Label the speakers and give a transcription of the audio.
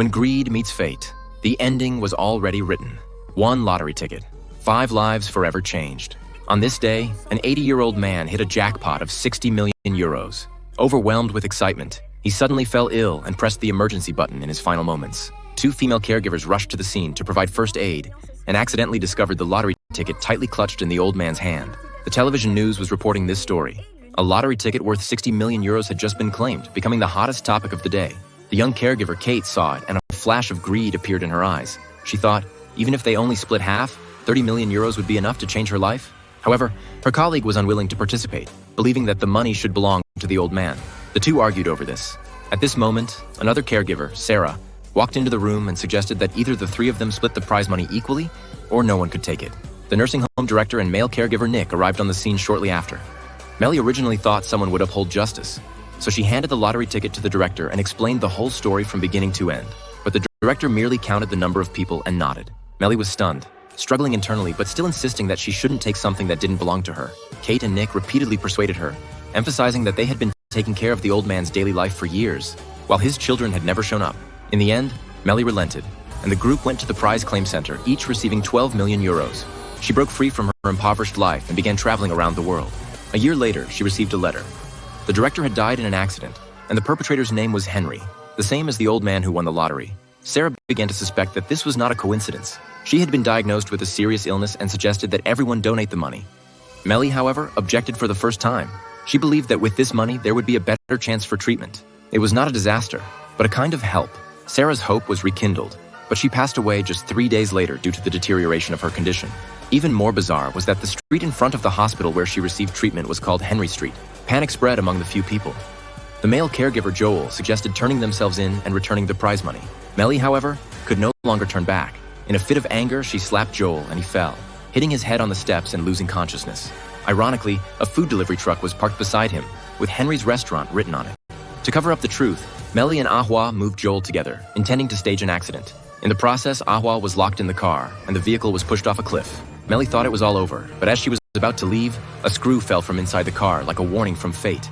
Speaker 1: When greed meets fate, the ending was already written. One lottery ticket. 5 lives forever changed. On this day, an 80-year-old man hit a jackpot of 60 million euros. Overwhelmed with excitement, he suddenly fell ill and pressed the emergency button in his final moments. 2 female caregivers rushed to the scene to provide first aid and accidentally discovered the lottery ticket tightly clutched in the old man's hand. The television news was reporting this story. A lottery ticket worth 60 million euros had just been claimed, becoming the hottest topic of the day. The young caregiver, Kate, saw it, and a flash of greed appeared in her eyes. She thought, even if they only split half, 30 million euros would be enough to change her life. However, her colleague was unwilling to participate, believing that the money should belong to the old man. The two argued over this. At this moment, another caregiver, Sarah, walked into the room and suggested that either the 3 of them split the prize money equally, or no one could take it. The nursing home director and male caregiver Nick arrived on the scene shortly after. Melly originally thought someone would uphold justice, so she handed the lottery ticket to the director and explained the whole story from beginning to end. But the director merely counted the number of people and nodded. Melly was stunned, struggling internally but still insisting that she shouldn't take something that didn't belong to her. Kate and Nick repeatedly persuaded her, emphasizing that they had been taking care of the old man's daily life for years, while his children had never shown up. In the end, Melly relented, and the group went to the prize claim center, each receiving 12 million euros. She broke free from her impoverished life and began traveling around the world. A year later, she received a letter. The director had died in an accident, and the perpetrator's name was Henry, the same as the old man who won the lottery. Sarah began to suspect that this was not a coincidence. She had been diagnosed with a serious illness and suggested that everyone donate the money. Melly, however, objected for the first time. She believed that with this money, there would be a better chance for treatment. It was not a disaster, but a kind of help. Sarah's hope was rekindled, but she passed away just 3 days later due to the deterioration of her condition. Even more bizarre was that the street in front of the hospital where she received treatment was called Henry Street. Panic spread among the few people. The male caregiver Joel suggested turning themselves in and returning the prize money. Melly, however, could no longer turn back. In a fit of anger, she slapped Joel and he fell, hitting his head on the steps and losing consciousness. Ironically, a food delivery truck was parked beside him, with Henry's restaurant written on it. To cover up the truth, Melly and Ahua moved Joel together, intending to stage an accident. In the process, Ahua was locked in the car, and the vehicle was pushed off a cliff. Melly thought it was all over, but as she was about to leave, a screw fell from inside the car like a warning from fate.